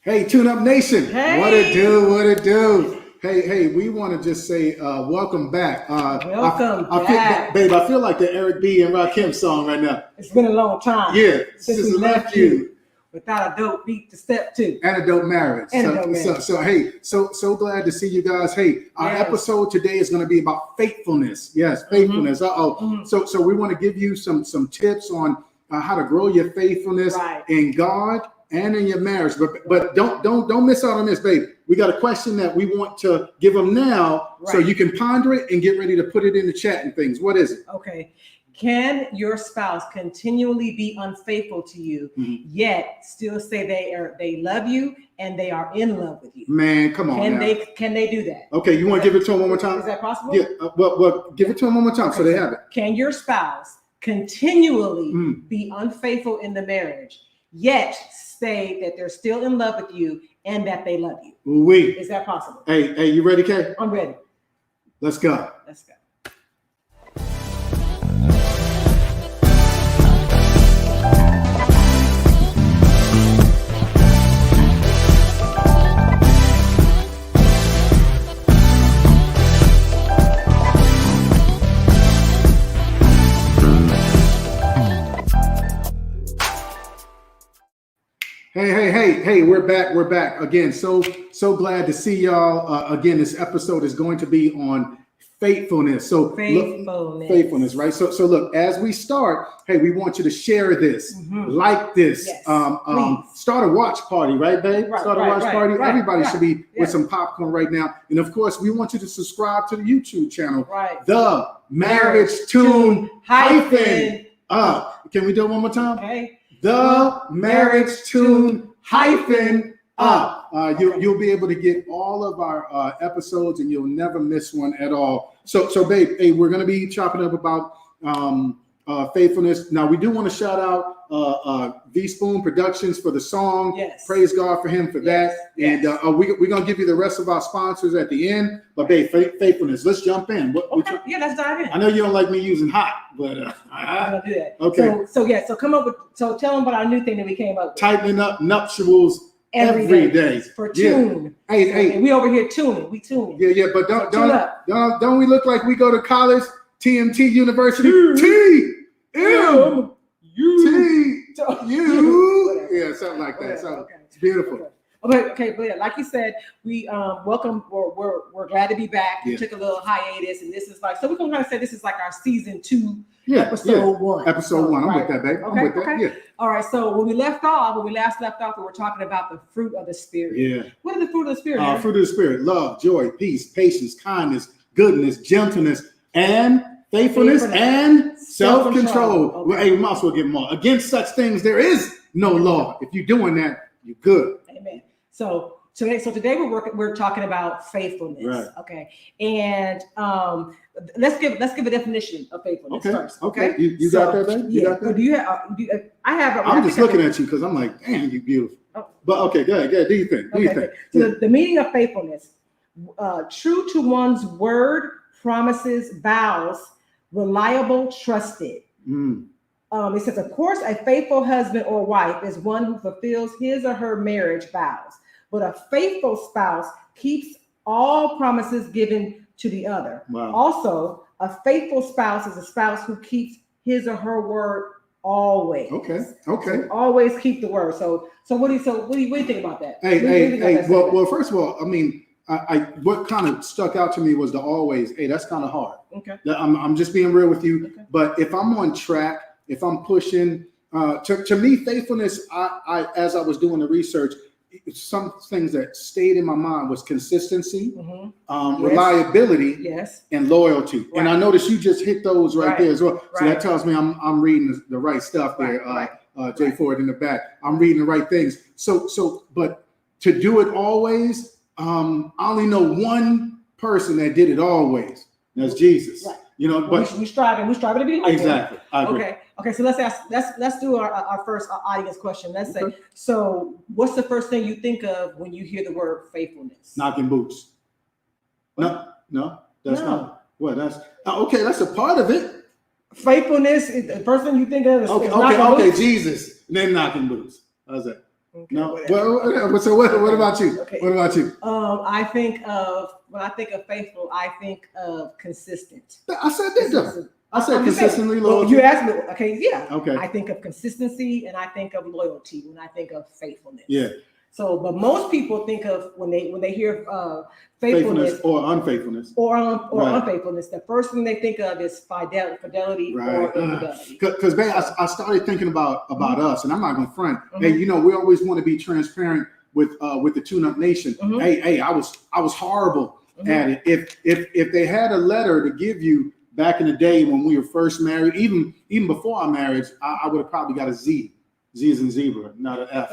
Hey, Tune Up Nation. Hey. What it do? What it do? Hey, we want to just say welcome back. Welcome back. Babe, I feel like the Eric B. and Rakim song right now. It's been a long time. Yeah, since we left you. Without a dope beat to step two. And a dope marriage. So glad to see you guys. Hey, our episode today is going to be about faithfulness. Yes, faithfulness. So we want to give you some tips on how to grow your faithfulness in God and in your marriage. But don't miss out on this, babe. We got a question that we want to give them now, so you can ponder it and get ready to put it in the chat and things. What is it? Okay. Can your spouse continually be unfaithful to you, yet still say they love you and they are in love with you? Man, come on. Can they do that? Okay, you want to give it to them one more time? Is that possible? Yeah. Well, give it to them one more time so they have it. Can your spouse continually be unfaithful in the marriage, yet say that they're still in love with you and that they love you? Is that possible? Hey, you ready, Kay? I'm ready. Let's go. Let's go. Hey, we're back again. So glad to see y'all again. This episode is going to be on faithfulness. Faithfulness, right? So look, as we start, hey, we want you to share this, like this, start a watch party, right, babe? Start a watch party. Everybody should be with some popcorn right now. And of course, we want you to subscribe to the YouTube channel, The Marriage Tune hyphen up. Can we do it one more time? Okay. The Marriage Tune hyphen up. You'll be able to get all of our episodes, and you'll never miss one at all. So babe, hey, we're going to be chopping up about faithfulness. Now, we do want to shout out V Spoon Productions for the song. Yes. Praise God for him for that. And we're going to give you the rest of our sponsors at the end. But babe, faithfulness. Let's jump in. Let's dive in. I know you don't like me using hot, but I'm gonna do that. Okay. So come up with. So tell them about our new thing that we came up with. Tightening up nuptials every day for tune. Hey, we over here tuning. We tuning. Yeah. But don't we look like we go to college? TMT University. TMU. Yeah, something like that. So it's beautiful. Okay, but like you said, we welcome. We're glad to be back. We took a little hiatus, and this is like, so we're gonna kind of say this is like our season 2, episode 1. Episode 1. I'm with that, babe. I'm with that. Yeah. All right. So when we last left off, we were talking about the fruit of the Spirit. Yeah. What are the fruit of the Spirit? Fruit of the Spirit: love, joy, peace, patience, kindness, goodness, gentleness, and faithfulness and self-control. Okay. Well, hey, we might as well give them all. Against such things there is no law. If you're doing that, you're good. Amen. So today we're talking about faithulness. Right. Okay. And let's give a definition of faithfulness first. Okay. You got that, babe? You got that? Do you have? I have. I'm just looking at you because I'm like, damn, you beautiful. Oh. But okay, go ahead. Do you think? So the meaning of faithfulness: true to one's word, promises, vows, reliable, trusted. It says, of course, a faithful husband or wife is one who fulfills his or her marriage vows, but a faithful spouse keeps all promises given to the other. Wow. Also, a faithful spouse is a spouse who keeps his or her word always. Okay. So always keep the word. So what do you think about that? Hey. Well, first of all, I mean, I what kind of stuck out to me was the always. Hey, that's kind of hard. Okay. I'm just being real with you. Okay. But if I'm on track, if I'm pushing, to me, faithfulness, I as I was doing the research, some things that stayed in my mind was consistency, reliability, and loyalty. Right. And I noticed you just hit those right there as well. So that tells me I'm reading the right stuff there. Jay Ford in the back. I'm reading the right things. But to do it always, I only know one person that did it always. That's Jesus. Right. You know, but we striving to be like exactly. Okay. So let's do our first audience question. Let's say, so what's the first thing you think of when you hear the word faithfulness? Knocking boots. No, that's not. What? That's okay. That's a part of it. Faithfulness is the first thing you think of. Okay. Jesus, and then knocking boots. How's that? Okay, No. whatever. Well, so what about you? Okay. What about you? When I think of faithful, I think of consistent. I said that though. I said I'm just saying. consistently Well, loyal. you asked me. Okay, yeah. Okay. I think of consistency and I think of loyalty when I think of faithfulness. Yeah. So, but most people think of when they hear faithfulness or unfaithfulness or Right. unfaithfulness, the first thing they think of is fidelity Right. or infidelity. Because babe, I started thinking about us, and I'm not gonna front. Mhm. Hey, we always want to be transparent with the Tune Up Nation. Mhm. Hey, I was horrible Mhm. at it. If they had a letter to give you back in the day when we were first married, even before our marriage, I would have probably got a Z. Z as in zebra, not an F,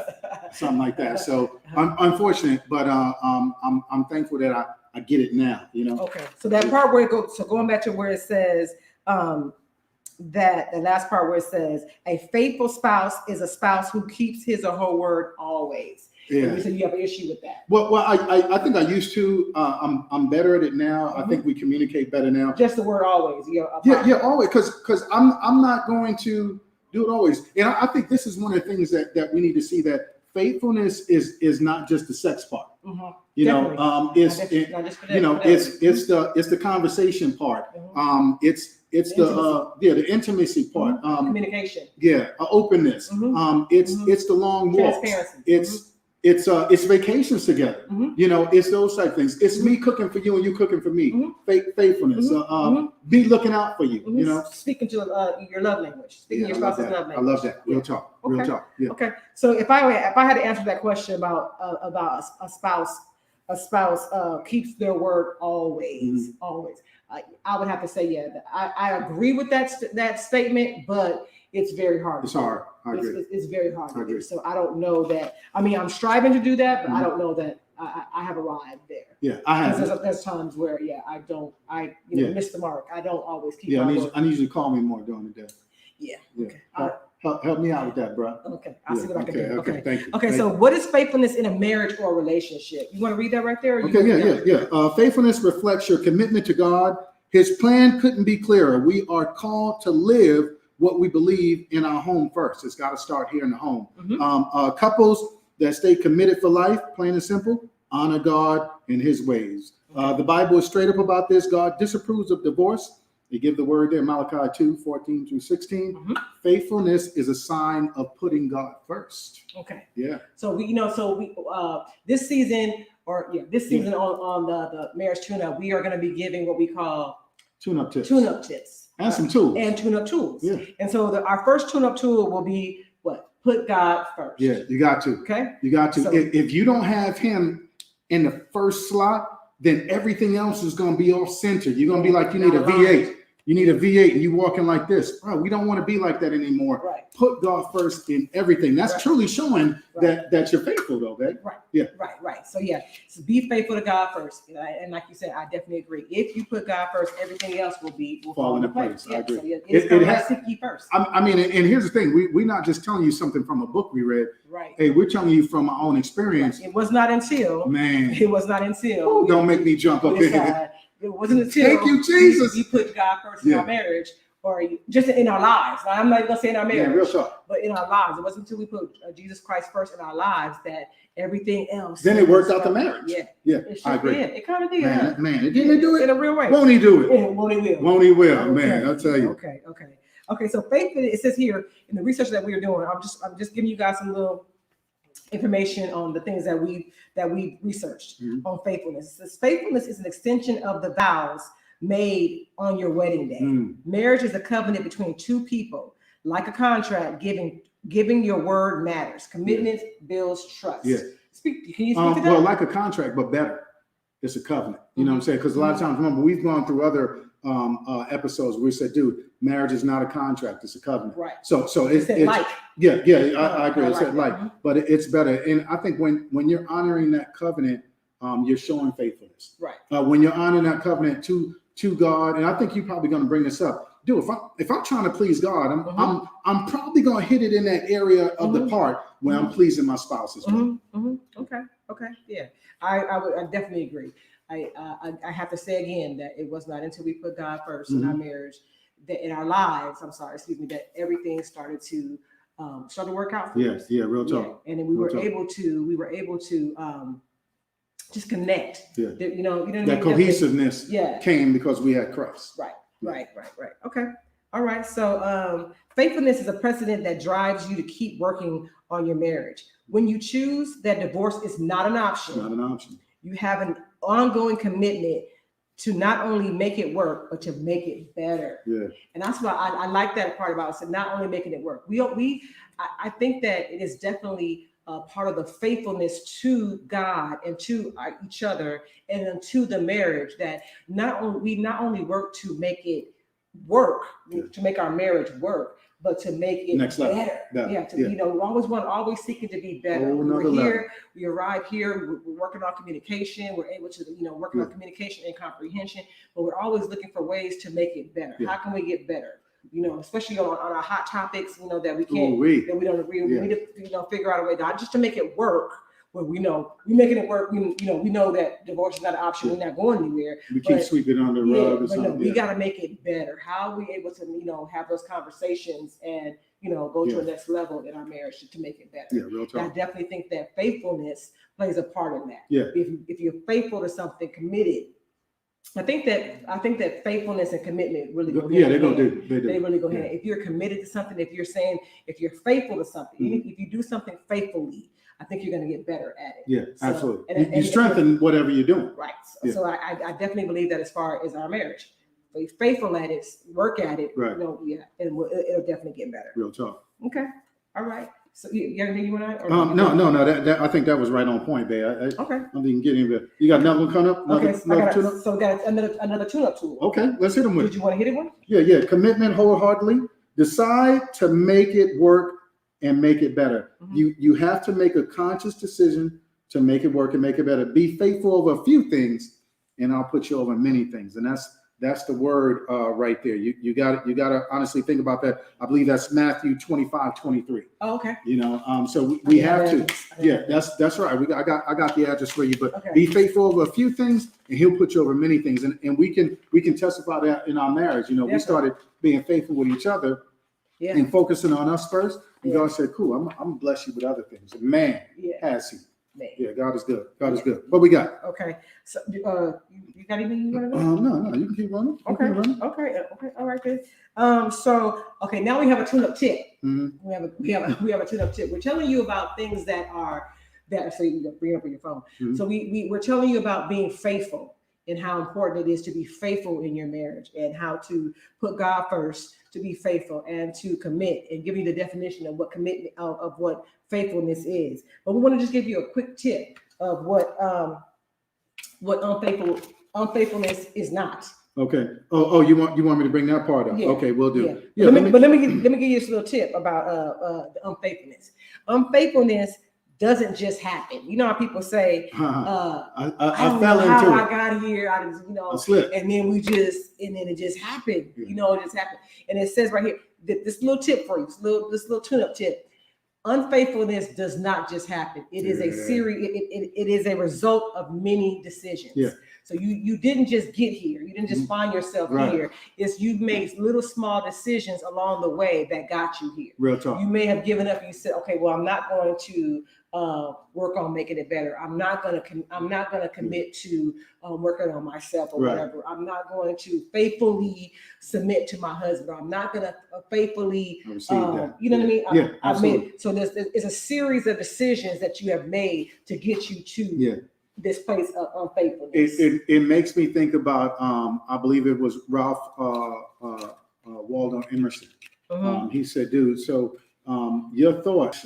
something like that. So unfortunate, but I'm thankful that I get it now. Okay, so that part where it goes, so going back to where it says that the last part where it says a faithful spouse is a spouse who keeps his or her word always. Yeah. And you said you have an issue with that. Well, I think I used to. I'm better at it now. Mhm. I think we communicate better now. Just the word always. Yeah, always. Because I'm not going to do it always. And I think this is one of the things that we need to see, that faithfulness is not just the sex part. Mhm. It's the conversation part. Mhm. It's the intimacy part. Communication. Openness. Mhm. It's the long walks. Transparency. It's vacations together. Mhm. It's those type of things. It's me cooking for you and you cooking for me. Mhm. Faithfulness. Me looking out for you. Mhm. Speaking to your love language. Speaking your spouse's love language. I love that. Real talk. Real Okay. talk. Yeah. Okay. So if I had to answer that question about a spouse keeps their word always, always. I would have to say, yeah, I agree with that statement, but it's very hard. It's hard. I agree. It's very hard. I agree. So I don't know that. I mean, I'm striving to do that, but I don't know that I have arrived there. Yeah, I have. There's times where, I miss the mark. I don't always keep. Yeah, my word. I need you to call me more during the day. Yeah. Yeah. Okay. Help me out with that, bro. Okay. I'll see what I can do. Okay. Thank you. Okay. So what is faithfulness in a marriage or a relationship? You want to read that right there? Yeah. Faithfulness reflects your commitment to God. His plan couldn't be clearer. We are called to live what we believe in our home first. It's got to start here in the home. Mhm. Couples that stay committed for life, plain and simple, honor God in his ways. The Bible is straight up about this. God disapproves of divorce. They give the word there, Malachi 2:14-16. Mhm. Faithfulness is a sign of putting God first. Okay. Yeah. So this season on the marriage tune-up, we are going to be giving what we call Tune-up tips. Tune-up tips. And some tools. And tune-up tools. Yeah. And so our first tune-up tool will be what? Put God first. Yeah, you got to. Okay. You got to. So- if you don't have him in the first slot, then everything else is going to be off center. You're going to be like you need a V8. You need a V8 and you walking like this. Bro, we don't want to be like that anymore. Right. Put God first in everything. That's Right. truly showing Right. that you're faithful, though, babe. Right. Yeah. Right. So so be faithful to God first. And like you said, I definitely agree. If you put God first, everything else will fall into place. I agree. So it's seek ye first. I mean, and here's the thing. We're not just telling you something from a book we read. Right. Hey, we're telling you from our own experience. It was not until. Man. It was not until. Ooh, don't make me jump up here. It wasn't until. Thank you, Jesus. We put God first in our marriage, or just in our lives. Now, I'm not even gonna say in our marriage, real talk. but in our lives. It wasn't until we put Jesus Christ first in our lives that everything else. Then it worked out the marriage. Yeah, It sure I agree. Did. It kind of did. Man, it didn't do it in a real way. Won't he do it? Yeah, won't he will? Won't he will? Okay. Man, I'll tell you. Okay. So faithfulness. It says here in the research that we are doing. I'm just giving you guys some little information on the things that we researched on faithfulness. It says faithfulness is an extension of the vows made on your wedding day. Marriage is a covenant between two people, like a contract. Giving your word matters. Commitment builds trust. Yeah. Can you speak to that? Well, like a contract, but better. It's a covenant. You know what I'm saying? Because a lot of times, remember, we've gone through other episodes where we said, dude, marriage is not a contract, it's a covenant. Right. So it's like. Yeah, I agree. It said like, but it's better. And I think when you're honoring that covenant, you're showing faithfulness. Right. When you're honoring that covenant to God, and I think you're probably going to bring this up. Dude, if I'm trying to please God, I'm probably going to hit it in that area of the part where I'm pleasing my spouse as well. Okay. Yeah. I definitely agree. I have to say again that it was not until we put God first in our marriage, that in our lives, that everything started to started to work out for Yes, us. yeah, real Yeah. talk. And then we Real were talk. able to just connect. Yeah. You know what I mean? That cohesiveness Yeah. came because we had Christ. Right. Okay. All right. So faithfulness is a precedent that drives you to keep working on your marriage. When you choose that divorce is not an option, Not an option. you have an ongoing commitment to not only make it work, but to make it better. Yeah. And that's why I like that part about it. So not only making it work. I think that it is definitely part of the faithfulness to God and to each other and to the marriage that we not only work to make it work, to make our marriage work, but to make it Next level. better. Yeah, you know, always seeking to be better. Oh, We're another here, level. we arrive here, we're working on communication, we're able to, working on communication and comprehension, but we're always looking for ways to make it better. Yeah. How can we get better? Especially on our hot topics, that we can't, that we don't agree with. Yeah. We need to, figure out a way not just to make it work, where we know we're making it work. We know that divorce is not an option. We're not going anywhere. We keep sweeping on the rug or but something. no, we got to make it better. How are we able to, have those conversations and, go to the next level in our marriage to make it better? Yeah, real And I talk. definitely think that faithfulness plays a part in that. Yeah. If you're faithful to something, committed, I think that faithfulness and commitment really go hand Yeah, in they're gonna hand. do. They really go hand. If you're committed to something, if you're faithful to something, Mm-hmm. if you do something faithfully, I think you're going to get better at it. Yeah, So, absolutely. and You strengthen whatever you're doing. Right. Yeah. So I definitely believe that as far as our marriage, be faithful at it, work at it. Right. And it'll definitely get better. Real talk. Okay. All right. So you got anything you want to? No. That I think that was right on point, babe. Okay. I'm even getting it. You got another one coming up? Okay. Tune-up? So we got another tune-up tool. Okay, let's hit them with Did you want to hit it one? Yeah. Commitment wholeheartedly. Decide to make it work and make it better. Mm-hmm. You have to make a conscious decision to make it work and make it better. Be faithful over a few things, and I'll put you over many things. And that's the word right there. You got to honestly think about that. I believe that's Matthew 25:23. Oh, okay. So we have to. Yeah, that's right. I got the address for you. But be faithful over a few things, and He'll put you over many things. And we can testify that in our marriage. We started being faithful with each other and focusing on us first. And God said, "Cool, I'm gonna bless you with other things." And man, has He. Man. Yeah, God is good. God is good. What we got? Okay. So you got anything you want to know? No. You can keep running. Okay. All right, good. So now we have a tune-up tip. Mm-hmm. We have a tune-up tip. We're telling you about things that so you can bring it up on your phone. Mm-hmm. So we're telling you about being faithful and how important it is to be faithful in your marriage and how to put God first, to be faithful and to commit, and give you the definition of what commitment of what faithfulness is. But we want to just give you a quick tip of what unfaithfulness is not. Okay. Oh, you want me to bring that part up? Yeah. Okay, we'll do. Yeah. Let me give you this little tip about the unfaithfulness. Unfaithfulness doesn't just happen. You know how people say, I fell into I it. got here. I slipped. And then it just happened. Yeah. It just happened. And it says right here, this little tip for you, this little tune-up tip. Unfaithfulness does not just happen. It is a series. It is a result of many decisions. Yeah. So you didn't just get here. You didn't just find yourself here. It's you've made little small decisions along the way that got you here. Real talk. You may have given up. You said, okay, well, I'm not going to work on making it better. I'm not going to commit to working on myself or whatever. I'm not going to faithfully submit to my husband. I'm not going to faithfully, you know what I mean? Yeah, I've made, so it's a series of decisions that you have made to get you to this place of unfaithfulness. It makes me think about, I believe it was Ralph Waldo Emerson. He said, dude, so your thoughts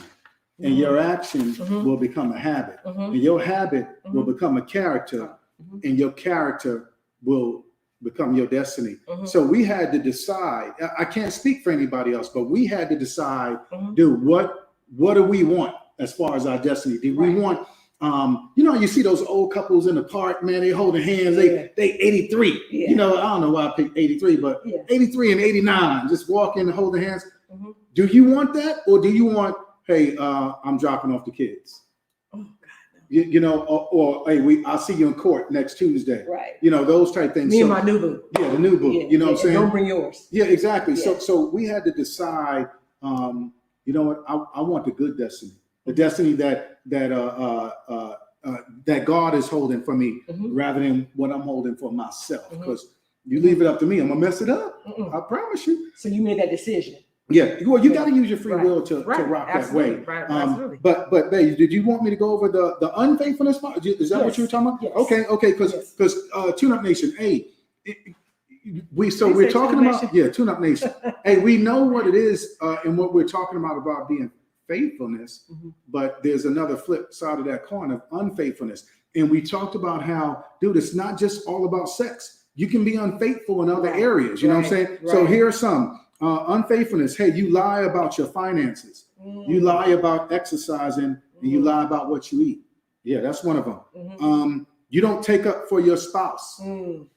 and your actions will become a habit, and your habit will become a character, and your character will become your destiny. So we had to decide. I can't speak for anybody else, but we had to decide, dude, what do we want as far as our destiny? Do we want, you see those old couples in the park, man, they holding hands, they 83. I don't know why I picked 83, but 83 and 89, just walking and holding hands. Do you want that, or do you want, hey, I'm dropping off the kids? Oh God, or hey, I'll see you in court next Tuesday. Right. Those type things. Me and my new boo. Yeah, the new boo. You know what I'm saying? Don't bring yours. Yeah, exactly. Yeah. So we had to decide, you know what? I want the good destiny, the destiny that God is holding for me, rather than what I'm holding for myself. Because you leave it up to me, I'm gonna mess it up. I promise you. So you made that decision. Yeah, well, you got to use your free will to rock absolutely. that way. Absolutely. But babe, did you want me to go over the unfaithfulness part? Is that what you were talking about? Yes. Okay, because Tune Up Nation, hey, we're talking about Tune Up Nation. Hey, we know what it is and what we're talking about being faithfulness, but there's another flip side of that coin of unfaithfulness. And we talked about how, dude, it's not just all about sex. You can be unfaithful in other areas. You know what I'm saying? Right. So here are some. Unfaithfulness. Hey, you lie about your finances. You lie about exercising, and you lie about what you eat. Yeah, that's one of them. You don't take up for your spouse.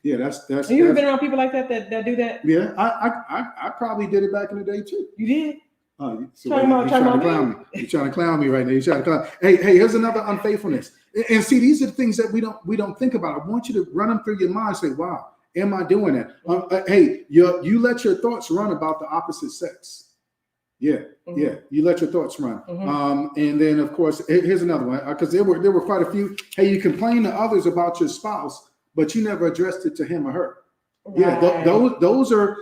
Yeah, that's. Have you ever been around people like that do that? Yeah, I probably did it back in the day too. You did? You're trying to clown me right now. You're trying to clown. Hey, here's another unfaithfulness. And see, these are the things that we don't think about. I want you to run them through your mind. Say, wow. Am I doing that? Hey, you let your thoughts run about the opposite sex. Yeah, you let your thoughts run. And then, of course, here's another one, because there were quite a few. Hey, you complain to others about your spouse, but you never addressed it to him or her. Right. Yeah, those are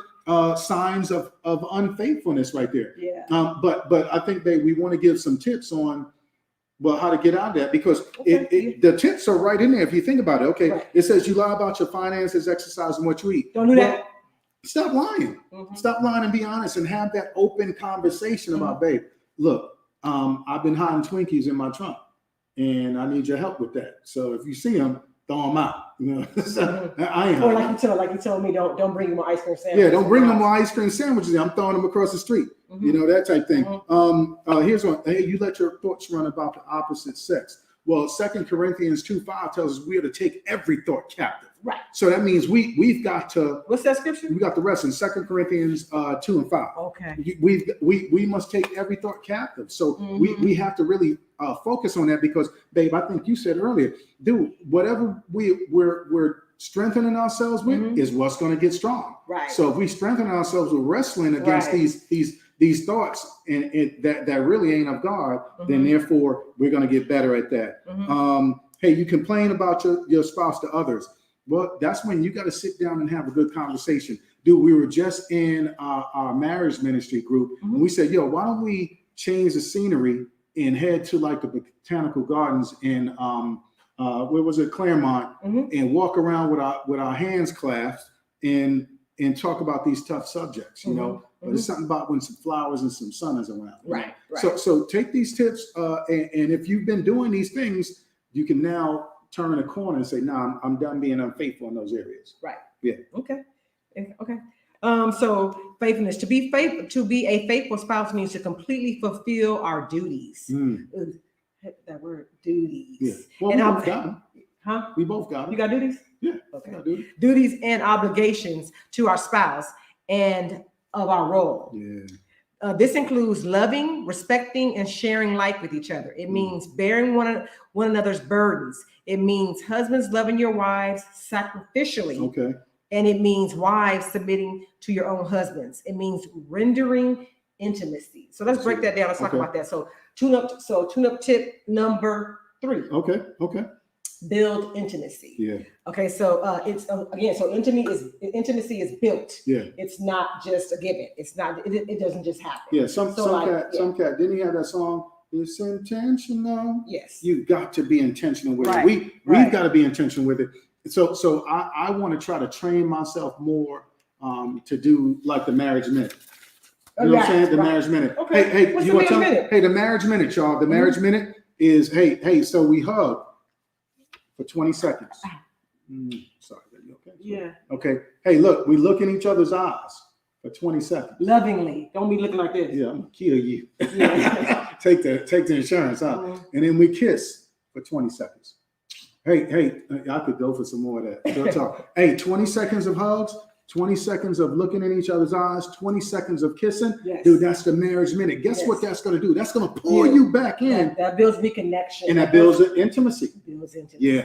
signs of unfaithfulness right there. Yeah. But I think we want to give some tips on how to get out of that, because the tips are right in there if you think about it. Okay, it says you lie about your finances, exercise, and what you eat. Don't do that. Stop lying. Stop lying and be honest and have that open conversation about, babe, look, I've been hiding Twinkies in my trunk and I need your help with that. So if you see them, throw them out. You know, I ain't. Or like you told me, don't bring them ice cream sandwiches. Yeah, don't bring them ice cream sandwiches. I'm throwing them across the street. You know, that type thing. Here's one. Hey, you let your thoughts run about the opposite sex. Well, 2 Corinthians 2:5 tells us we are to take every thought captive. Right. So that means we've got to. What's that scripture? We got the rest in 2 Corinthians 2:5. Okay. We must take every thought captive. So we have to really focus on that, because, babe, I think you said earlier, dude, whatever we're strengthening ourselves with is what's going to get strong. Right. So if we strengthen ourselves with wrestling against these thoughts and that really ain't of God, then therefore we're going to get better at that. Hey, you complain about your spouse to others. Well, that's when you got to sit down and have a good conversation. Dude, we were just in our marriage ministry group, and we said, why don't we change the scenery and head to like the botanical gardens in where was it, Claremont, and walk around with our hands clasped and talk about these tough subjects, you know. But it's something about when some flowers and some sun is around. Right. So take these tips, and if you've been doing these things, you can now turn a corner and say, "Nah, I'm done being unfaithful in those areas." Right. Yeah. Okay. So faithfulness, to be a faithful spouse means to completely fulfill our duties. That word, duties. Yeah. Well, we both got them. Huh? We both got them. You got duties? Yeah. Okay. Duties and obligations to our spouse and of our role. Yeah. This includes loving, respecting, and sharing life with each other. It means bearing one another's burdens. It means husbands loving your wives sacrificially. Okay. And it means wives submitting to your own husbands. It means rendering intimacy. So let's break that down. Let's talk about that. So tune up tip number 3. Okay. Build intimacy. Yeah. Okay. So it's again. So intimacy is built. Yeah. It's not just a given. It's not. It doesn't just happen. Yeah. Some cat. Didn't he have that song? It's intentional. Yes. You got to be intentional with it. We've got to be intentional with it. So I want to try to train myself more to do like the marriage minute. You know what I'm saying? The marriage minute. Okay. Hey, what's the marriage minute? Hey, the marriage minute, y'all. The marriage minute is hey. So we hug for 20 seconds. Sorry, you okay? Yeah. Okay. Hey, look, we look in each other's eyes for 20 seconds. Lovingly. Don't be looking like this. Yeah, I'm gonna kill you. Yeah. take the insurance out. And then we kiss for 20 seconds. Hey, I could go for some more of that. Hey, 20 seconds of hugs, 20 seconds of looking in each other's eyes, 20 seconds of kissing. Yes. Dude, that's the marriage minute. Guess what that's going to do? That's going to pull you back in. That builds me connection. And that builds intimacy. Yeah.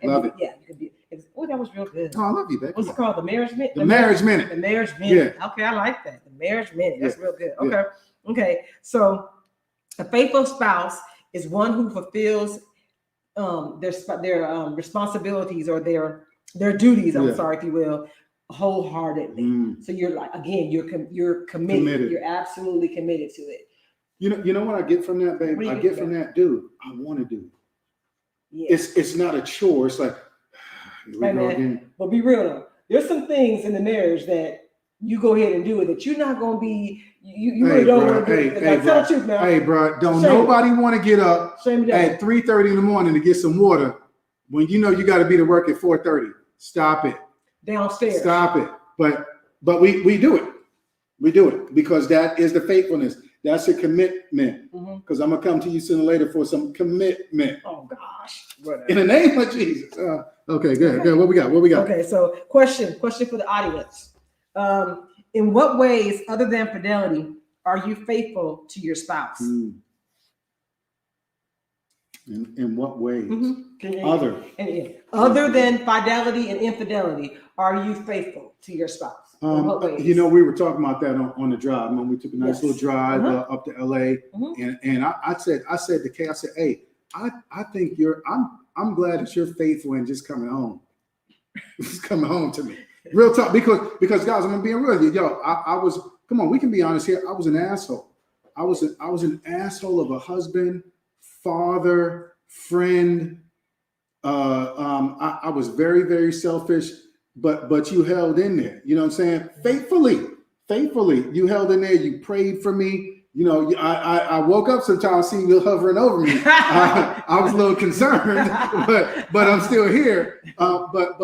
Love it. Yeah, you can be. Oh, that was real good. Oh, I love you, baby. What's it called? The marriage minute? The marriage minute. The marriage minute. Yeah. Okay, I like that. The marriage minute. That's real good. Okay. Okay, so a faithful spouse is one who fulfills their responsibilities or their duties. I'm sorry, if you will, wholeheartedly. So you're like, again, you're committed. You're absolutely committed to it. You know what I get from that, babe? I get from that, dude. I want to do it. Yeah. It's not a chore. It's like, here we go again. But be real though. There's some things in the marriage that you go ahead and do it that you're not gonna be. You really don't want to do it. Like, tell the truth now. Hey, bro, don't nobody want to get up at 3:30 in the morning to get some water when you know you got to be to work at 4:30. Stop it. Downstairs. Stop it. But we do it. We do it because that is the faithfulness. That's a commitment. Because I'm gonna come to you sooner or later for some commitment. Oh gosh. Whatever. In the name of Jesus. Okay, good. What we got? Okay, so question for the audience. In what ways, other than fidelity, are you faithful to your spouse? In what ways? Other than fidelity and infidelity, are you faithful to your spouse? In what ways? You know, we were talking about that on the drive. When we took a nice little drive up to LA, and I said to Kay, I said, hey, I think I'm glad that you're faithful and just coming home. Just coming home to me. Real talk, because guys, I'm gonna be real with you. Yo, I was, come on, we can be honest here. I was an asshole. I was an asshole of a husband, father, friend. I was very, very selfish, but you held in there. You know what I'm saying? Faithfully, you held in there. You prayed for me. You know, I woke up sometimes seeing you hovering over me. I was a little concerned, but I'm still here. But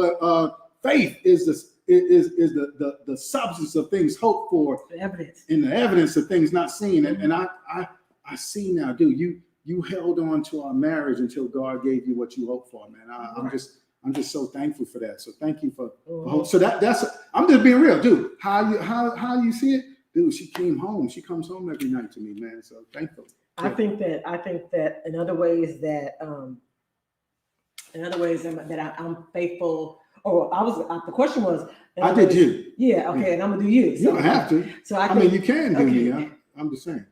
faith is the substance of things hoped for, the evidence, and the evidence of things not seen. And I see now, dude. You held on to our marriage until God gave you what you hoped for, man. I'm just so thankful for that. So thank you for so that's I'm just being real, dude. How you see it, dude? She came home. She comes home every night to me, man. So thankful. I think that in other ways that I'm faithful. The question was. I did you. Yeah. Okay. Yeah. And I'm gonna do you. So, you don't have to. So I mean, you can do me. I'm just saying.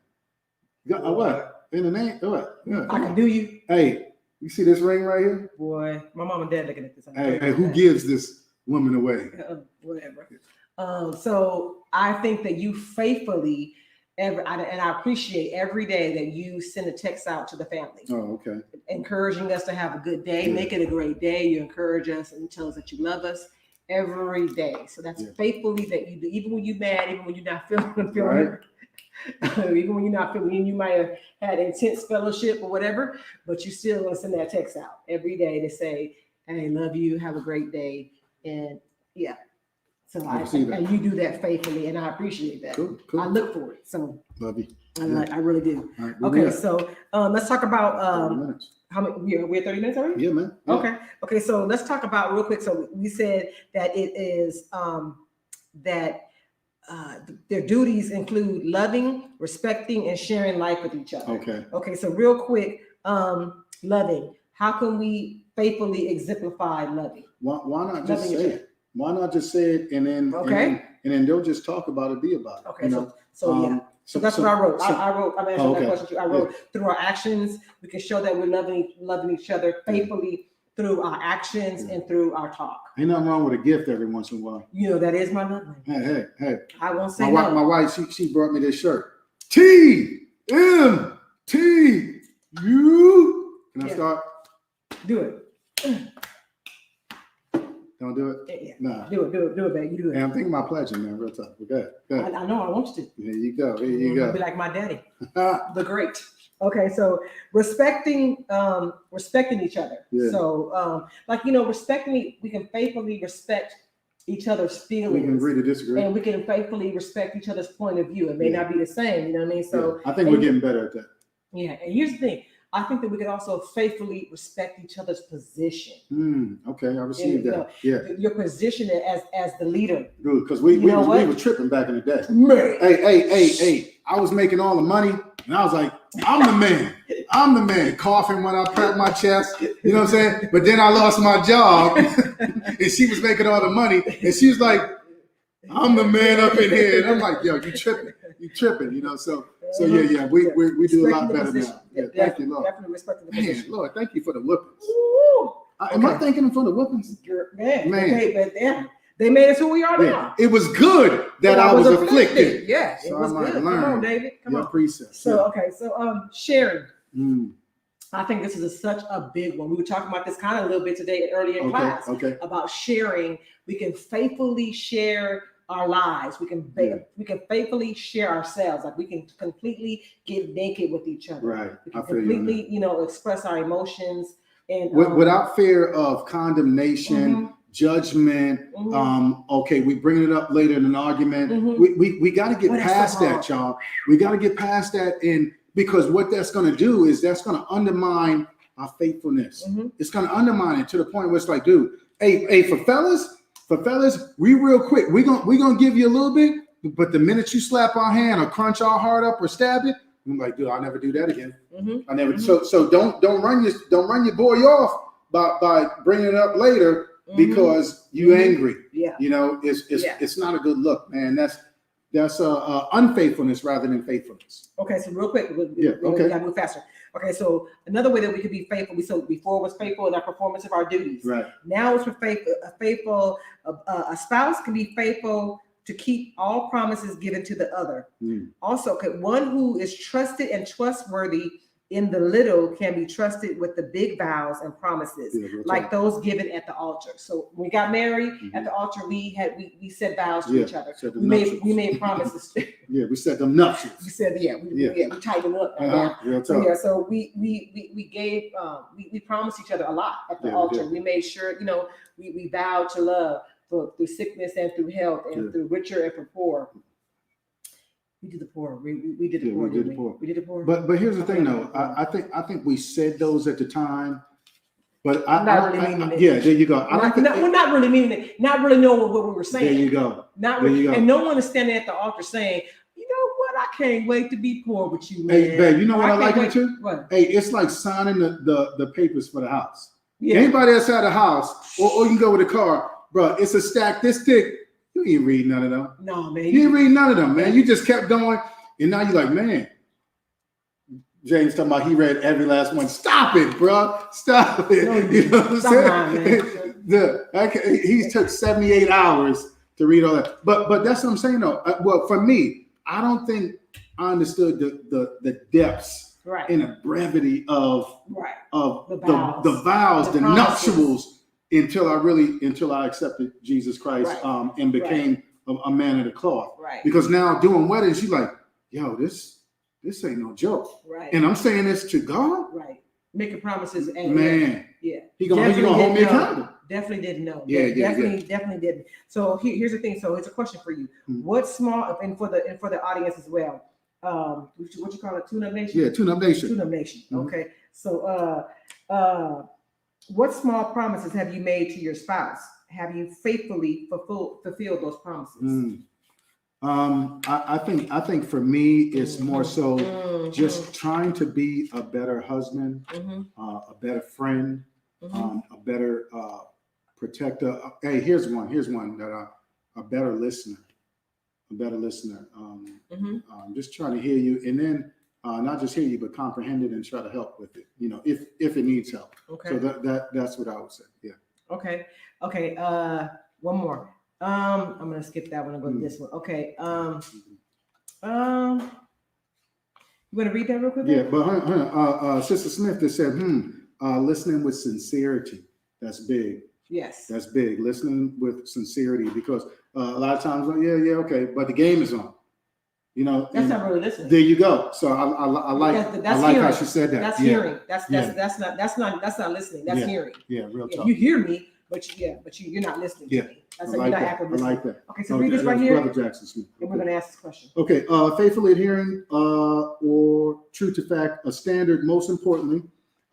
What? In the name, what? Yeah, I can do you. Hey, you see this ring right here? Boy, my mom and dad looking at this. Hey, who gives this woman away? Whatever. So I think that you faithfully, and I appreciate every day that you send a text out to the family. Oh, okay. Encouraging us to have a good day, make it a great day. You encourage us and tell us that you love us every day. So that's faithfully that you do, even when you're mad, even when you're not feeling right. Even when you're not feeling, you might have had intense fellowship or whatever, but you still want to send that text out every day to say, "Hey, love you, have a great day," and so and you do that faithfully, and I appreciate that. Cool. I look for it. So love you. I really do. Right, okay, so let's talk about how many. We're 30 minutes already. Yeah, man. Yeah. Okay. So let's talk about real quick. So we said that it is that. Their duties include loving, respecting, and sharing life with each other. Okay. So real quick, loving. How can we faithfully exemplify loving? Why not just say it? Why not just say it and then and then they'll just talk about it, be about it. Okay. So that's what I wrote. I'm answering that question too. I wrote through our actions, we can show that we're loving each other faithfully through our actions and through our talk. Ain't nothing wrong with a gift every once in a while. You know, that is my love language. Hey. I won't say my wife, she brought me this shirt. TMTU. Can I start? Do it. Don't do it? Yeah. Nah. Do it, babe. You do it. Hey, I'm thinking about pledging, man. Real talk. Go ahead. I know, I want you to. Here you go. Be like my daddy. The great. Okay, so respecting each other. Yeah. So we can faithfully respect each other's feelings. We can agree to disagree. And we can faithfully respect each other's point of view. It may not be the same, you know what I mean? So I think we're getting better at that. Yeah, and here's the thing. I think that we can also faithfully respect each other's position. Okay, I received that. Your position as the leader. Good, because we were tripping back in the day. Man. Hey, I was making all the money, and I was like, I'm the man, coughing when I pat my chest, you know what I'm saying? But then I lost my job, and she was making all the money, and she was like, I'm the man up in here. And I'm like, yo, you tripping, you know? So So yeah, we do a lot better position. now. Yeah, thank you, Lord. Definitely respecting the Man, position. Lord, thank you for the whoopings. Ooh, Am I thanking him for the whoopings? man. Man. But they made us who we are Yeah, now. it was good that I was afflicted. Yeah, it So was I might good. learn Come on, David. Come your on. precepts. So sharing. Mm, I think this is such a big one. We were talking about this kind of a little bit today earlier in class about sharing. We can faithfully share our lives. We can faithfully share ourselves. Like we can completely get naked with each other. Right. We can I feel completely, express our emotions and without fear of condemnation, judgment. Okay, we bring it up later in an argument. We got to get past that, y'all. We got to get past that, and because what that's going to do is that's going to undermine our faithfulness. It's going to undermine it to the point where it's like, dude, hey, for fellas, we real quick. We gonna give you a little bit, but the minute you slap our hand or crunch our heart up or stab it, I'm like, dude, I'll never do that again. I never. So don't run your boy off by bringing it up later because you angry. Yeah. It's not a good look, man. That's unfaithfulness rather than faithfulness. Okay, so real quick, we gotta move faster. Okay, so another way that we could be faithful, we said before was faithful in our performance of our duties. Right. Now it's for a spouse can be faithful to keep all promises given to the other. Also, one who is trusted and trustworthy in the little can be trusted with the big vows and promises, like those given at the altar. So when we got married at the altar, we said vows to each other. We made promises. We said them nuptials. We said we tightened up. So we gave we promised each other a lot at the altar. We made sure we vowed to love through sickness and through health and through richer and for poor. We did the poor. We did the poor. We did the poor. But here's the thing, though. I think we said those at the time, but not really meaning it. Yeah, there you go. We're not really meaning it. Not really knowing what we were saying. There you go. And no one is standing at the altar saying, "You know what? I can't wait to be poor with you, man." Hey, babe, you know what I like it too? What? Hey, it's like signing the papers for the house. Yeah. Anybody outside the house, or you can go with a car, bro. It's a stack this thick. You ain't read none of them. No, man. You ain't read none of them, man. You just kept going. And now you're like, man, James talking about he read every last one. Stop it, bro. Stop it. No, you know what I'm saying? He took 78 hours to read all that. But that's what I'm saying, though. Well, for me, I don't think I understood the depths and the brevity of the vows, the nuptials, until I accepted Jesus Christ and became a man of the cloth. Right. Because now doing weddings, you're like, yo, this ain't no joke. Right. And I'm saying this to God. Right. Making promises. And man. Yeah. He gonna hold me accountable. Definitely didn't know. Definitely didn't. So here's the thing. So it's a question for you. What small, and for the audience as well. What you call it? Tune Up Nation? Yeah, Tune Up Nation. Tune Up Nation. Okay. So what small promises have you made to your spouse? Have you faithfully fulfilled those promises? I think for me, it's more so just trying to be a better husband, a better friend, a better protector. Hey, here's one that a better listener, just trying to hear you, and then not just hear you, but comprehend it and try to help with it. If it needs help. Okay. So that's what I would say. Yeah. Okay. One more. I'm gonna skip that one and go to this one. Okay. You want to read that real quick? Yeah, but Sister Smith just said, listening with sincerity. That's big. Yes. That's big. Listening with sincerity, because a lot of times, okay, but the game is on. That's not really listening. There you go. So I like how she said that. That's hearing. That's not listening. That's hearing. Yeah, real talk. You hear me, but you're not listening to me. That's you're not actively listening. I like that. Okay, so read this right here. Brother Jackson Smith. And we're gonna ask this question. Okay, faithfully adhering or true to fact, a standard. Most importantly,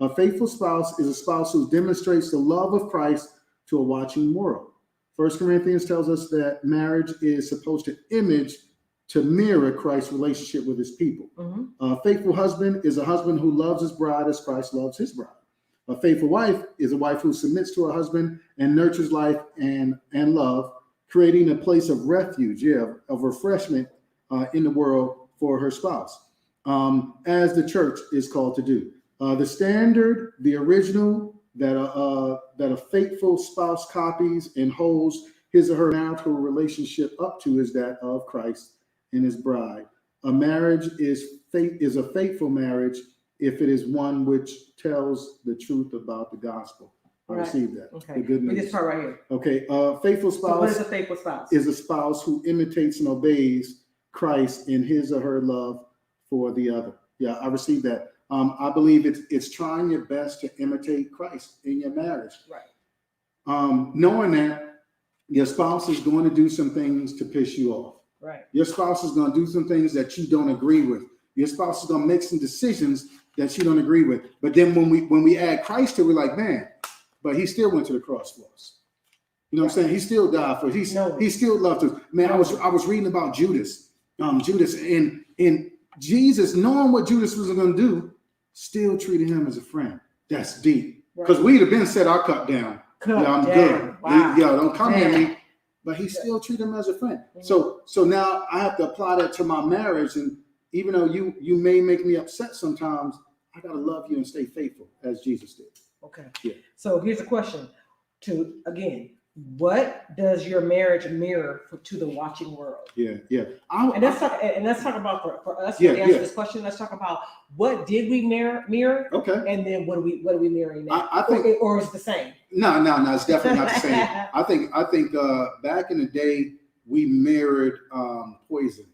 a faithful spouse is a spouse who demonstrates the love of Christ to a watching world. 1 Corinthians tells us that marriage is supposed to mirror Christ's relationship with his people. A faithful husband is a husband who loves his bride as Christ loves his bride. A faithful wife is a wife who submits to her husband and nurtures life and love, creating a place of refuge, of refreshment in the world for her spouse. as the church is called to do. The standard, the original that a faithful spouse copies and holds his or her marital relationship up to is that of Christ and his bride. A marriage is a faithful marriage if it is one which tells the truth about the gospel. I received that. Okay. The good news. This part right here. Okay. Faithful spouse. So what is a faithful spouse? Is a spouse who imitates and obeys Christ in his or her love for the other. Yeah, I received that. I believe it's trying your best to imitate Christ in your marriage. Right. Knowing that your spouse is going to do some things to piss you off. Right. Your spouse is going to do some things that you don't agree with. Your spouse is going to make some decisions that you don't agree with. But then when we add Christ to it, we're like, man, but he still went to the cross for us. You know what I'm saying? He still died for us. He still loved us. Man, I was reading about Judas. Judas and Jesus, knowing what Judas was going to do, still treated him as a friend. That's deep. Because we'd have been set our cup down. I'm good. Wow. Don't come at me. But he still treated him as a friend. Mm-hmm. So now I have to apply that to my marriage. And even though you may make me upset sometimes, I gotta love you and stay faithful as Jesus did. Okay. Yeah. So here's a question again, what does your marriage mirror to the watching world? Yeah. And let's talk about for us to answer this question. Let's talk about what did we mirror? Okay. And then what are we mirroring now? I think, or is it the same? No, it's definitely not the same. I think back in the day we mirrored poison.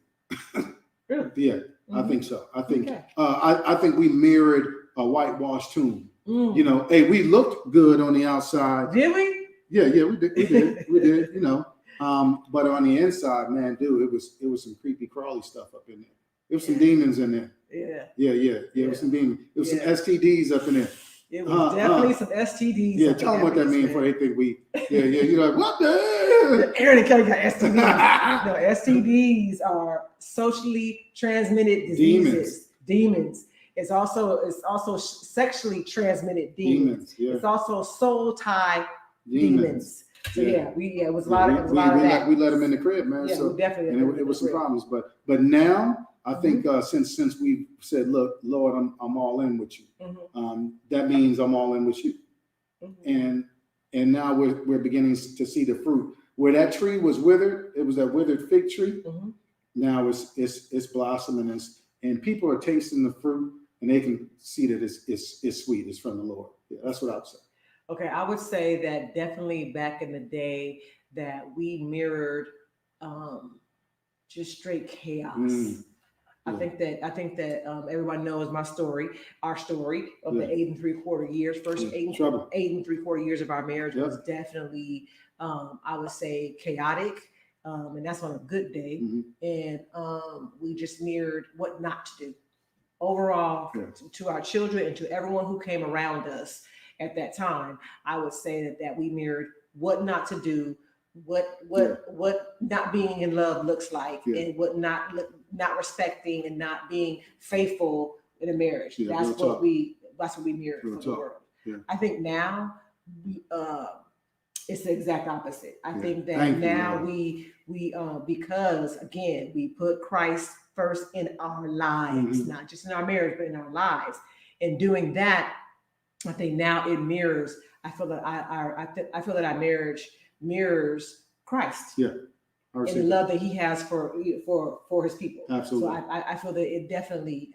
Really? Yeah, mm-hmm. I think so. I think I think we mirrored a whitewashed tomb. Mm. You know, hey, we looked good on the outside. Did we? Yeah, we did. You know, but on the inside, man, dude, it was some creepy crawly stuff up in there. There was some demons in there. Yeah. It was some demons. It was some STDs up in there. It was definitely some STDs. Yeah, tell them what that means before they think we. Yeah. You're like, what the? Aaron and Kelly got STDs. No, STDs are socially transmitted diseases. Demons. It's also sexually transmitted demons. Yeah. It's also soul tie demons. So it was a lot of that. We let them in the crib, man. Yeah, so we definitely. And it was some problems, but now I think since we said, look, Lord, I'm all in with you. Mm-hmm. That means I'm all in with you. Mm-hmm. And now we're beginning to see the fruit. Where that tree was withered, it was that withered fig tree. Mm-hmm. Now it's blossoming, and people are tasting the fruit, and they can see that it's sweet. It's from the Lord. Yeah, that's what I would say. Okay, I would say that definitely back in the day that we mirrored just straight chaos. Mm. I think that everybody knows our story of the 8 3/4 years. First 8 3/4 years of our marriage was definitely, I would say, chaotic, and that's on a good day. Mm-hmm. And we just mirrored what not to do overall to our children and to everyone who came around us at that time. I would say that we mirrored what not to do, what not being in love looks like, and what not respecting and not being faithful in a marriage. That's what we mirrored for the world. Yeah. I think now it's the exact opposite. I think that now we because again we put Christ first in our lives, not just in our marriage, but in our lives. And doing that, I think now it mirrors. I feel that our marriage mirrors Christ. Yeah. And the love that He has for His people. Absolutely. So I feel that it definitely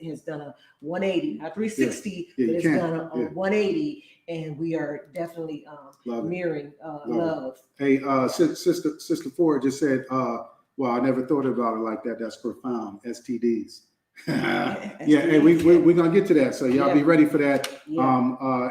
has done a 180, a 360, but it's done a 180, and we are definitely mirroring love. Hey, Sister Ford just said, well, I never thought about it like that. That's profound. STDs. Hey, we're gonna get to that. So y'all be ready for that.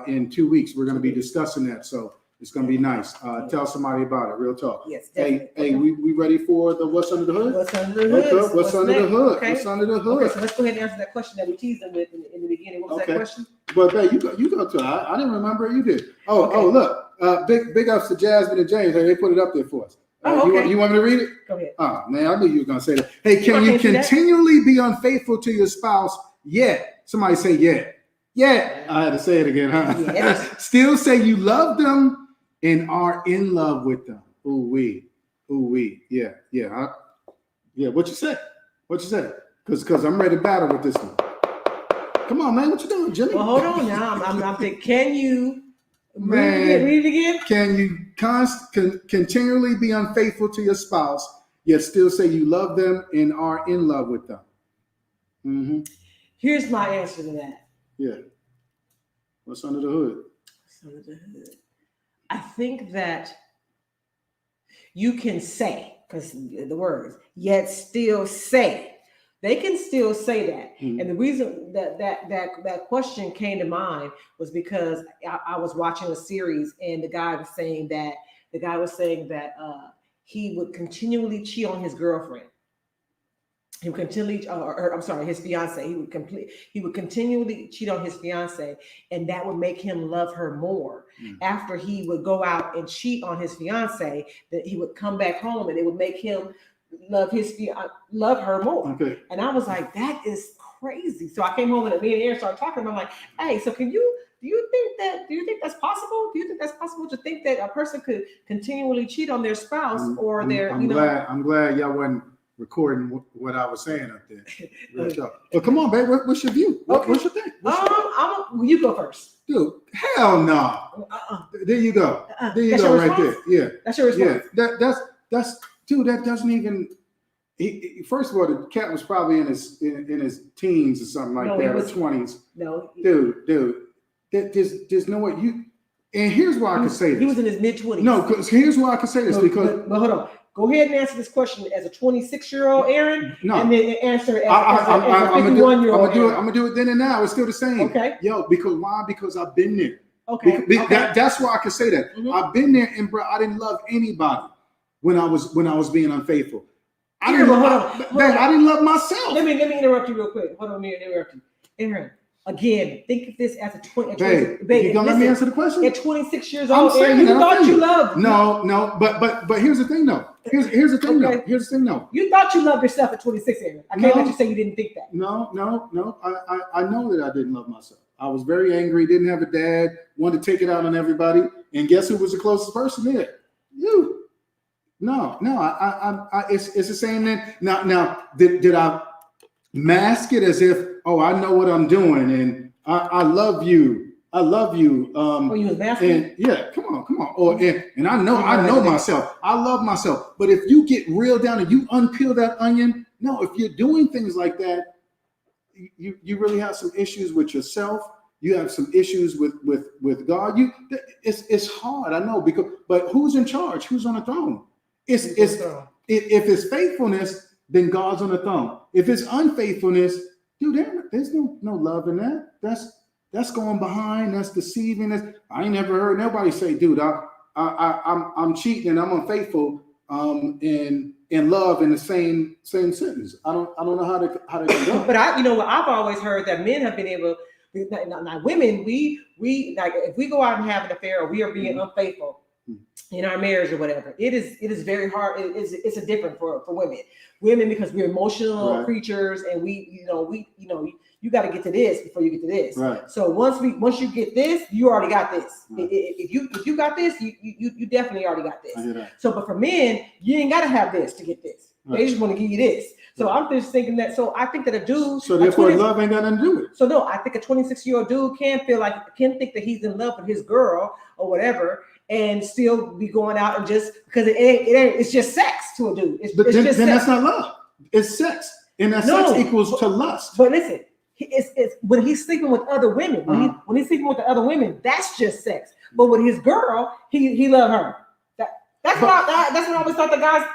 In 2 weeks, we're gonna be discussing that. So it's gonna be nice. Tell somebody about it. Real talk. Yes. Definitely. Hey, we ready for the what's under the hood? What's under the hood? What's under the hood? Okay. What's under the hood? Okay, so let's go ahead and answer that question that we teased them with in the beginning. What was that question? But babe, you go to it. I didn't remember it. You did. Oh, look. Big ups to Jasmine and James. They put it up there for us. You want me to read it? Go ahead. Oh man, I knew you were gonna say that. Hey, can you continually be unfaithful to your spouse yet? Somebody say yet. Yeah. I had to say it again, huh? Yes. Still say you love them and are in love with them. Ooh wee. Yeah. What you say? Because I'm ready to battle with this one. Come on, man. What you doing, Jimmy? Well, hold on now. I'm thinking, can you Man, read it again? Can you continually be unfaithful to your spouse, yet still say you love them and are in love with them? Mm-hmm. Here's my answer to that. Yeah. What's under the hood? What's under the hood? I think that you can say, because the words, yet still say. They can still say that. Mm-hmm. And the reason that question came to mind was because I was watching a series and the guy was saying that he would continually cheat on his girlfriend. He would continually, his fiance. He would continually cheat on his fiance, and that would make him love her more. Mm-hmm. After he would go out and cheat on his fiance, that he would come back home and it would make him love her more. Okay. And I was like, that is crazy. So I came home and me and Aaron started talking. I'm like, hey, so do you think that's possible? Do you think that's possible to think that a person could continually cheat on their spouse I'm glad y'all wasn't recording what I was saying up there. But come on, babe, what's your view? Okay. What's your thing? You go first. Dude, hell no. There you go. There you go right there. Yeah. That's your response. Yeah. That's dude, that doesn't even. First of all, the cat was probably in his teens or something like that, or 20s. No, dude, there's no way you. And here's why I can say this. He was in his mid-20s. No, because here's why I can say this because. But hold on, go ahead and answer this question as a 26-year-old Aaron, and then answer as a 51-year-old. I'm gonna do it then and now. It's still the same. Okay. Yo, because why? Because I've been there. Okay. That's why I can say that. Mm-hmm. I've been there, and bro, I didn't love anybody. When I was being unfaithful, I didn't love myself. Let me interrupt you real quick. Hold on, let me interrupt you. Aaron, again, think of this as a 20. Babe, you gonna let me answer the question? At 26 years old, Aaron, you thought you loved. No, but here's the thing though. Here's the thing though. Here's the thing though. You thought you loved yourself at 26, Aaron. I can't let you say you didn't think that. No. I know that I didn't love myself. I was very angry. Didn't have a dad. Wanted to take it out on everybody. And guess who was the closest person there? You. No, it's the same thing. Now, did I mask it as if, oh, I know what I'm doing and I love you. I love you. You was masking? And yeah, come on. And I know myself. I love myself. But if you get real down and you unpeel that onion, no, if you're doing things like that, you really have some issues with yourself. You have some issues with God. It's hard, I know, but who's in charge? Who's on the throne? If it's faithfulness, then God's on the throne. If it's unfaithfulness, dude, there's no love in that. That's going behind. That's deceiving. I ain't never heard nobody say, dude, I'm cheating and I'm unfaithful. In love in the same sentence. I don't know how to go. But I've always heard that men have been able. Not women. We like if we go out and have an affair or we are being unfaithful in our marriage or whatever, it is very hard. It's a different for women because we're emotional creatures and you got to get to this before you get to this. Right. So once you get this, you already got this. Right. If you got this, you definitely already got this. So, but for men, you ain't got to have this to get this. Right. They just want to give you this. So I'm just thinking that. So I think that a dude. So therefore, love ain't got nothing to do with it. So no, I think a 26-year-old dude can think that he's in love with his girl or whatever, and still be going out and just because it's just sex to a dude. Then that's not love. It's sex, and that sex equals to lust. But listen, it's when he's sleeping with other women. When he's sleeping with the other women, that's just sex. But with his girl, he loved her. That's what I always thought the guys.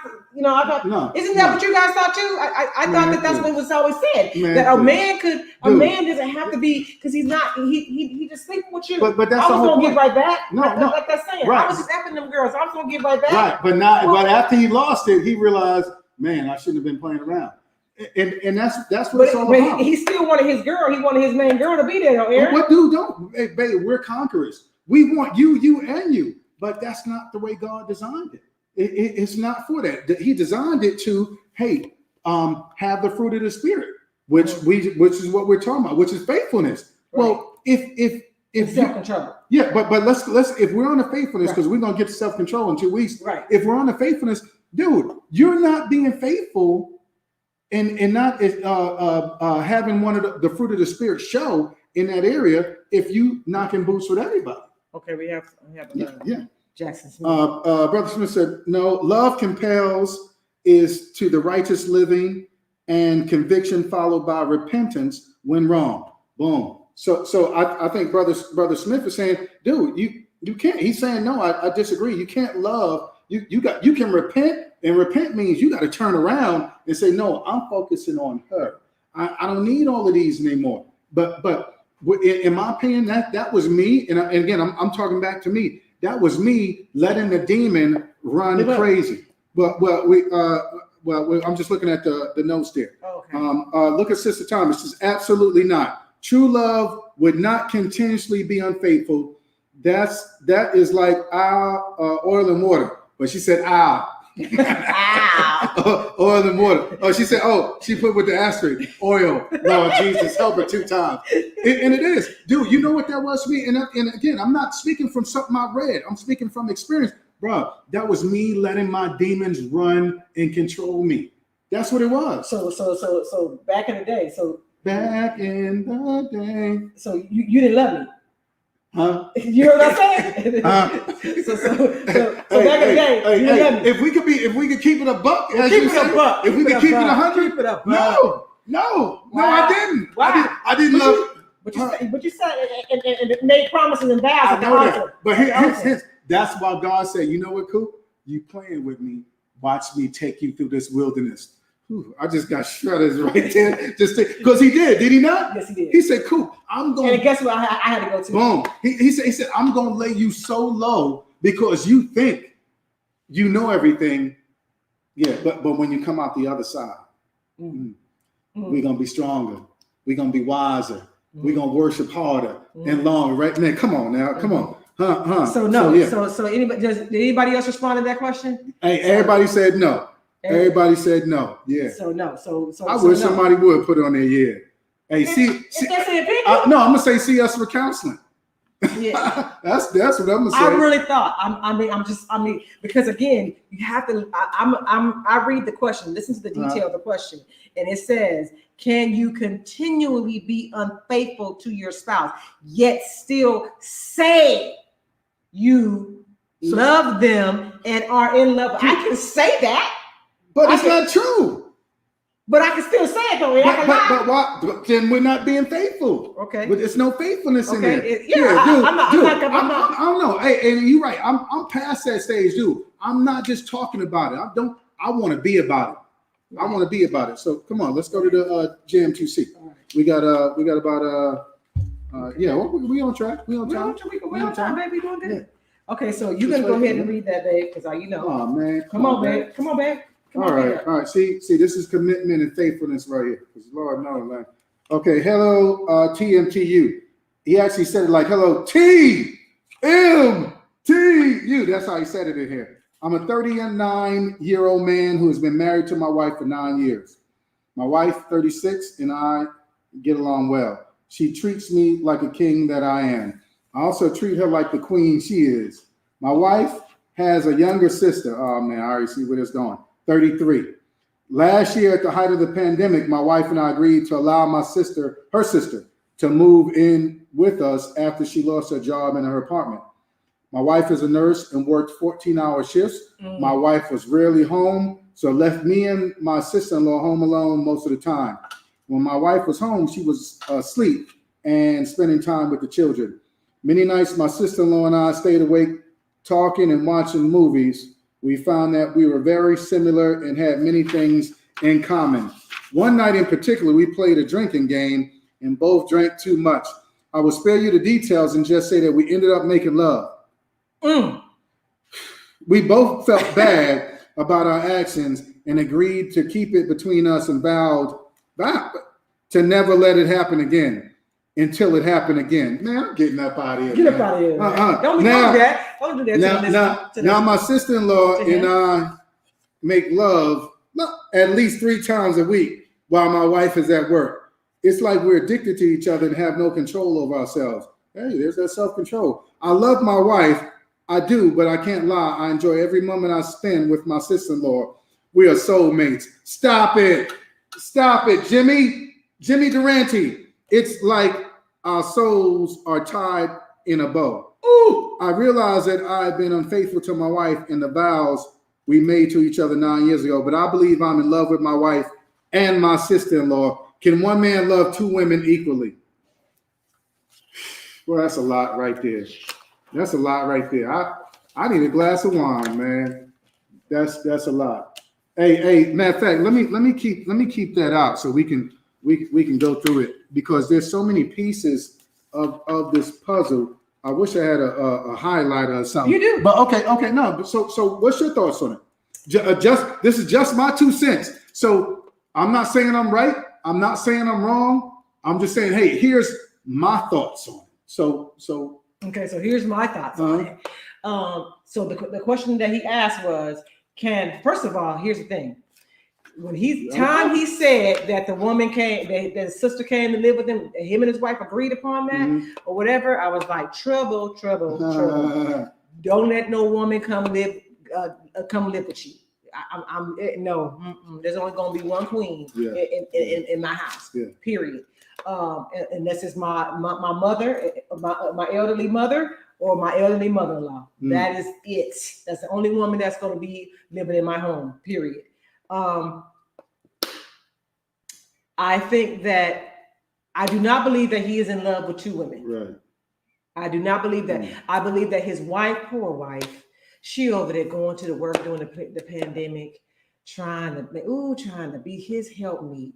I thought. Isn't that what you guys thought too? I thought that's what was always said. A man doesn't have to be because he's not. He just sleeping with you. But that's I was gonna get right back. No. Like that's saying. Right. I was just effing them girls. I was gonna get right back. Right, but after he lost it, he realized, man, I shouldn't have been playing around. And that's what it's all about. He still wanted his girl. He wanted his main girl to be there, Aaron. What dude don't? Hey, babe, we're conquerors. We want you, and you. But that's not the way God designed it. It's not for that. He designed it to, have the fruit of the Spirit, which is what we're talking about, which is faithfulness. Right. Well, if self-control. Yeah, but let's if we're on the faithfulness, because we're gonna get to self-control in 2 weeks. Right. If we're on the faithfulness, dude, you're not being faithful and not having one of the fruit of the spirit show in that area if you knocking boots with everybody. Okay, we have Yeah. Jackson Smith. Brother Smith said, no, love compels is to the righteous living and conviction followed by repentance when wrong. Boom. So I think brother Smith is saying, dude, you can't. He's saying, no, I disagree. You can't love. You can repent, and repent means you got to turn around and say, no, I'm focusing on her. I don't need all of these anymore. But in my opinion, that was me. And again, I'm talking back to me. That was me letting the demon run crazy. Well, I'm just looking at the notes there. Okay. Look at Sister Thomas. Says absolutely not. True love would not continuously be unfaithful. That is like oil and water. But she said ow. Oil and water. Oh, she said, she put with the asterisk, oil. Lord Jesus, help her 2 times. And it is. Dude, you know what that was for me? And again, I'm not speaking from something I read. I'm speaking from experience. Bro, that was me letting my demons run and control me. That's what it was. So back in the day. Back in the day. So you didn't love me. Huh? You know what I'm saying? So back in the day, you didn't love me. If we could keep it a buck, Well, as keep you it said, a buck. if we could keep it 100, keep it up. no, Wow. I didn't. Wow. I didn't love. But you said and made promises and vows I at the know altar. that. But here's that's why God said, you know what, Coop? You playing with me. Watch me take you through this wilderness. Whew, I just got shredders right there. Because he did he not? Yes, he did. He said, Coop, I'm going. And guess what? I had to go to. Boom. He said, I'm going to lay you so low because you think you know everything. Yeah, but when you come out the other side, we're going to be stronger. We're going to be wiser. We're going to worship harder and longer. Right, man, come on now. Come on. So no. So anybody did anybody else respond to that question? Hey, everybody said no. Everybody said no. Yeah. So no. So I wish somebody would put on there. Yeah. Hey, I'm gonna say see us for counseling. Yeah. that's what I'm gonna say. I really thought. Because again, you have to. I read the question. Listen to the detail of the question, and it says, "Can you continually be unfaithful to your spouse, yet still say you love them and are in love?" I can say that, but it's not true. But I can still say it though. But why? But then we're not being faithful. Okay. But there's no faithfulness in there. I don't know. Hey, and you're right. I'm past that stage, dude. I'm not just talking about it. I want to be about it. I want to be about it. So come on, let's go to the JM2C. Right. We got about we on track. We on time, baby. We doing good. Yeah. Okay, so you're gonna go ahead and read that, babe, because you know. Oh man, come on, babe. Come on, babe. All right. See, this is commitment and faithfulness right here. Because Lord knows, man. Okay, hello, TMTU. He actually said it like, hello, TMTU. That's how he said it in here. I'm a 39-year-old man who has been married to my wife for 9 years. My wife, 36, and I get along well. She treats me like a king that I am. I also treat her like the queen she is. My wife has a younger sister. Oh, man, I already see where this is going. 33. Last year, at the height of the pandemic, my wife and I agreed to allow her sister, to move in with us after she lost her job in her apartment. My wife is a nurse and worked 14-hour shifts. My wife was rarely home, so left me and my sister-in-law home alone most of the time. When my wife was home, she was asleep and spending time with the children. Many nights, my sister-in-law and I stayed awake talking and watching movies. We found that we were very similar and had many things in common. One night in particular, we played a drinking game and both drank too much. I will spare you the details and just say that we ended up making love. We both felt bad about our actions and agreed to keep it between us and vowed to never let it happen again until it happened again. Man, I'm getting up out of here. Get up out of here. Don't do that. Don't do that. Now my sister-in-law and I make love at least 3 times a week while my wife is at work. It's like we're addicted to each other and have no control over ourselves. Hey, there's that self-control. I love my wife. I do, but I can't lie. I enjoy every moment I spend with my sister-in-law. We are soulmates. Stop it. Stop it, Jimmy Durante. It's like our souls are tied in a bow. Ooh, I realize that I've been unfaithful to my wife in the vows we made to each other 9 years ago, but I believe I'm in love with my wife and my sister-in-law. Can one man love two women equally? Well, that's a lot right there. That's a lot right there. I need a glass of wine, man. That's a lot. Hey, matter of fact, let me keep that out so we can go through it, because there's so many pieces of this puzzle. I wish I had a highlighter or something. You do. But okay, no. So what's your thoughts on it? This is just my 2 cents. So I'm not saying I'm right. I'm not saying I'm wrong. I'm just saying, hey, here's my thoughts on it. So okay, so here's my thoughts on it. So the question that he asked was, first of all, here's the thing. When he said that the woman came, that the sister came to live with him and his wife agreed upon that, or whatever, I was like, trouble. Don't let no woman come live with you. No. There's only gonna be one queen in my house. Yeah. Period. And this is my mother, my elderly mother, or my elderly mother-in-law. That is it. That's the only woman that's going to be living in my home, period. I think that I do not believe that he is in love with two women. Right. I do not believe that. I believe that his wife, poor wife, she over there going to the work during the pandemic, trying to be his helpmeet.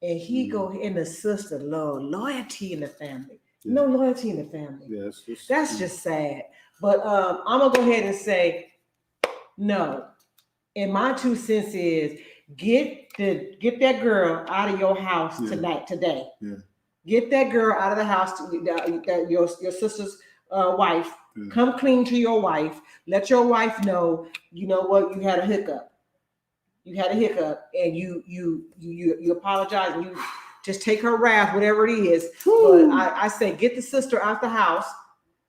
And he go, and the sister, loyalty in the family. Yeah. No loyalty in the family. Yes, that's just sad. But I'm gonna go ahead and say no. And my 2 cents is get that girl out of your house today. Yeah. Get that girl out of the house. Your sister's wife. Yeah. Come clean to your wife. Let your wife know. You know what? You had a hiccup. And you apologize, and you just take her wrath, whatever it is. Woo. But I say get the sister out the house,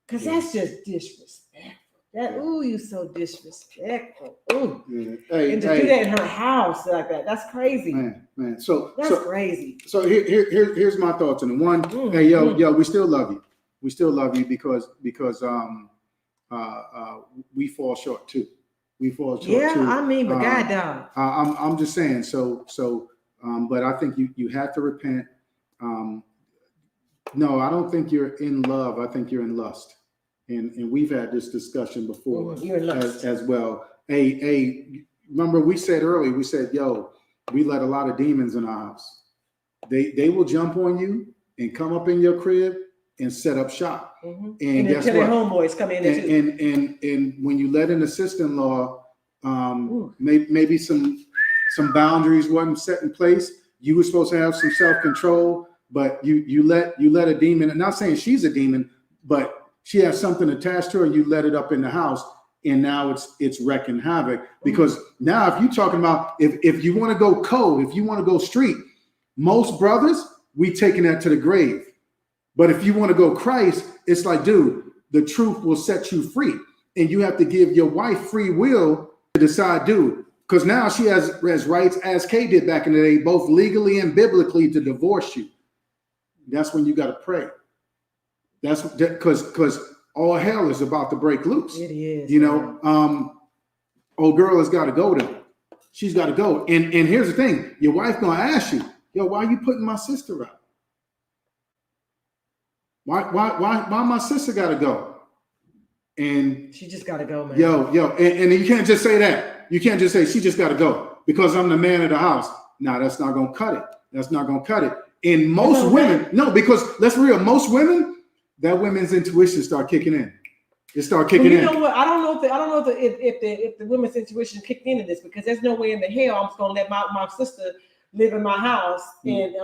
because that's just disrespectful. You so disrespectful. Ooh. Yeah. Hey, and to do that in her house like that, that's crazy. Man. So that's crazy. So here's my thoughts on it. One, hey, yo, we still love you. We still love you because we fall short too. We fall short too. Yeah, I mean, but God dog. I'm just saying. But I think you have to repent. No, I don't think you're in love. I think you're in lust. And we've had this discussion before as well. Hey, remember we said earlier, we let a lot of demons in our house. They will jump on you and come up in your crib and set up shop. Mm-hmm. And guess what? Their homeboys come in and when you let in a sister-in-law, maybe some boundaries wasn't set in place. You were supposed to have some self-control, but you let a demon. I'm not saying she's a demon, but she has something attached to her, and you let it up in the house, and now it's wrecking havoc. Because now, if you're talking about if you want to go code, if you want to go street, most brothers, we taking that to the grave. But if you want to go Christ, it's like, dude, the truth will set you free, and you have to give your wife free will to decide, dude, because now she has rights as Kay did back in the day, both legally and biblically, to divorce you. That's when you got to pray. That's because all hell is about to break loose. It is. Old girl has got to go then. She's got to go. And here's the thing: your wife gonna ask you, yo, why are you putting my sister out? Why my sister got to go? And she just got to go, man. Yo, and you can't just say that. You can't just say she just got to go because I'm the man of the house. No, that's not gonna cut it. That's not gonna cut it. And most women, no, because let's be real, most women. That women's intuition start kicking in. It start kicking in. You know what? I don't know if the women's intuition kicked into this, because there's no way in the hell I'm just gonna let my sister live in my house and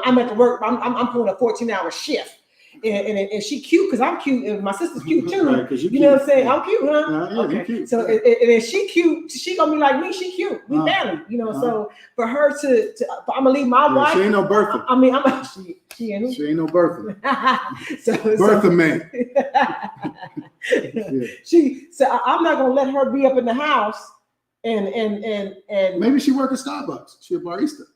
I'm at the work. I'm pulling a 14-hour shift. And she cute because I'm cute and my sister's cute too. Right, you know what I'm saying? I'm cute, huh? Yeah, okay. Cute. So and if she cute, she gonna be like me. She cute. We family, So for her to I'm gonna leave my wife. She ain't no Bertha. I mean, she ain't. She ain't no Bertha. Bertha man. So I'm not gonna let her be up in the house and maybe she work at Starbucks. She a barista.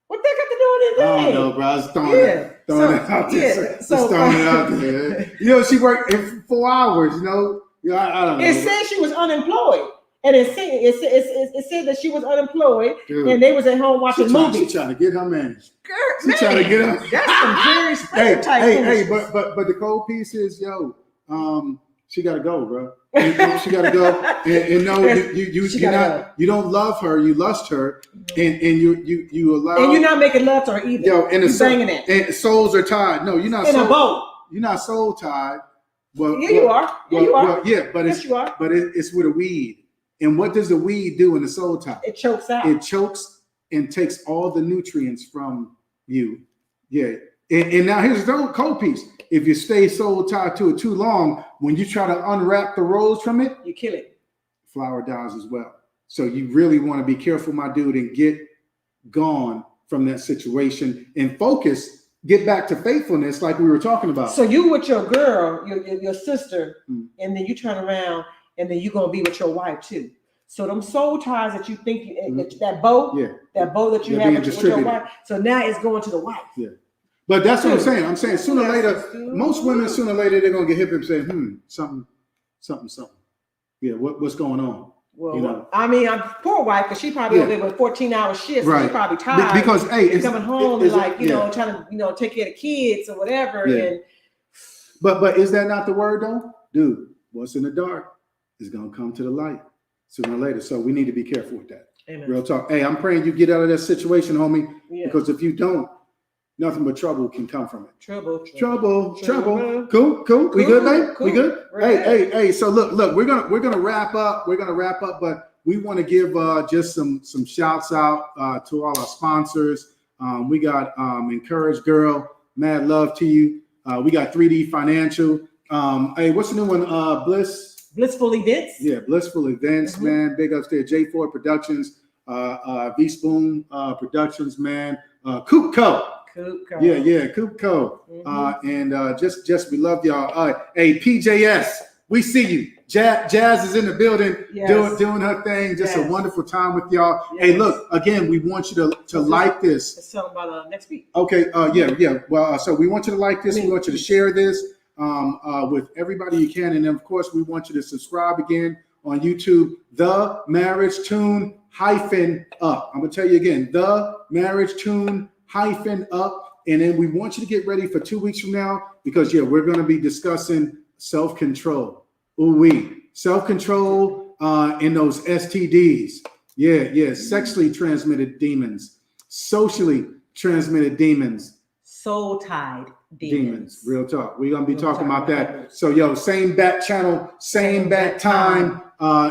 What they got to do with I anything? don't know, bro. I was throwing Yeah. it out there. Yeah. Just throwing it out there. You know, she worked in 4 hours, you know? Yeah, I don't know. It said she was unemployed. And it said that she was unemployed, Dude. and they was at home watching movies. She trying to get her man. Girl, She trying to get her. That's some very special type Hey, foolishness. but the cold piece is, she got to go, bro. She got to go, and no, you don't love her, you lust her, and you allow, and you're not making love to her either. Yo, and you're banging it. And souls are tied. No, you're not. In a boat. You're not soul tied. Well, Yeah, you are. Yeah, you are. Well, yeah, but Yes, you are. it's with a weed. And what does the weed do in the soul tie? It chokes out. It chokes and takes all the nutrients from you. Yeah. And now here's the cold piece. If you stay soul tied to it too long, when you try to unwrap the rose from it, you kill it. flower dies as well. So you really want to be careful, my dude, and get gone from that situation and focus. Get back to faithfulness, like we were talking about. So you with your girl, your sister, and then you turn around, and then you're gonna be with your wife too. So them soul ties that you think that bow, that bow that you have with your wife. So now it's going to the wife. Yeah, but that's what I'm saying. I'm saying sooner or later, most women sooner or later they're gonna get hip and say, something. Yeah, what's going on? Well, you know? I mean, I'm poor wife because she probably over there with 14-hour shifts. Right. So she probably tired because it's coming home and trying to take care of the kids or whatever. Yeah. And but is that not the word though, dude? What's in the dark is gonna come to the light sooner or later. So we need to be careful with that. Amen. Real talk. Hey, I'm praying you get out of that situation, homie. Yeah. Because if you don't, nothing but trouble can come from it. Trouble. Cool. We good, babe? Cool. We good? Right. Hey. So look, we're gonna wrap up. But we want to give just some shouts out to all our sponsors. We got Encourage Girl, mad love to you. We got 3D Financial. Hey, what's the new one? Blissful Events. Yeah, Blissful Events, man. Big ups there. J4 Productions, V Spoon Productions, man. Coop Co. Yeah, Coop Co. And just we love y'all. Hey, PJS, we see you. Jazz is in the building, doing her thing. Just a wonderful time with y'all. Yes. Hey, look, again, we want you to like this. Let's tell them about next week. Okay, yeah. Well, so we want you to like this. We want you to share this with everybody you can. And then, of course, we want you to subscribe again on YouTube, The Marriage Tune -up. I'm going to tell you again, The Marriage Tune -up. And then we want you to get ready for 2 weeks from now because, we're going to be discussing self-control. Self-control in those STDs. Yeah. Sexually transmitted demons, socially transmitted demons, soul-tied demons. Real talk. We're gonna be talking about that. So same bat channel, same bat time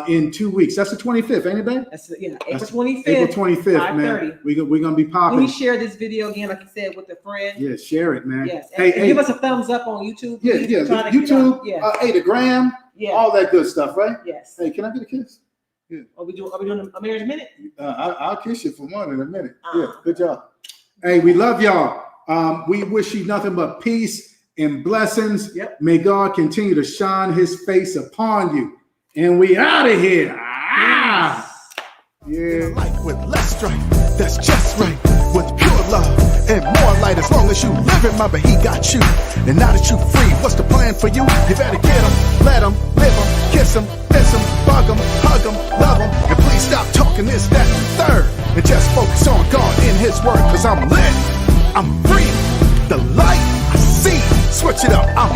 in 2 weeks. That's the 25th, ain't it, babe? April 25th. April 25th, man. We're gonna be popping. Can we share this video again, like you said, with a friend? Yeah, share it, man. Yes. And give us a thumbs up on YouTube. Yeah. YouTube. The gram. Yeah. All that good stuff, right? Yes. Hey, can I get a kiss? Yeah. Are we doing a marriage minute? I'll kiss you for one in a minute. Yeah, good job. Hey, we love y'all. We wish you nothing but peace and blessings. Yep. May God continue to shine his face upon you. And we out of here. Yeah. Life with less strife, that's just right. With pure love and more light, as long as you live, remember he got you. And now that you free, what's the plan for you? You better get him, let him, live him, kiss him, miss him, bug him, hug him, love him. And please stop talking this, that, and third. And just focus on God in his word, cause I'm lit, I'm free. The light I see, switch it up, I'm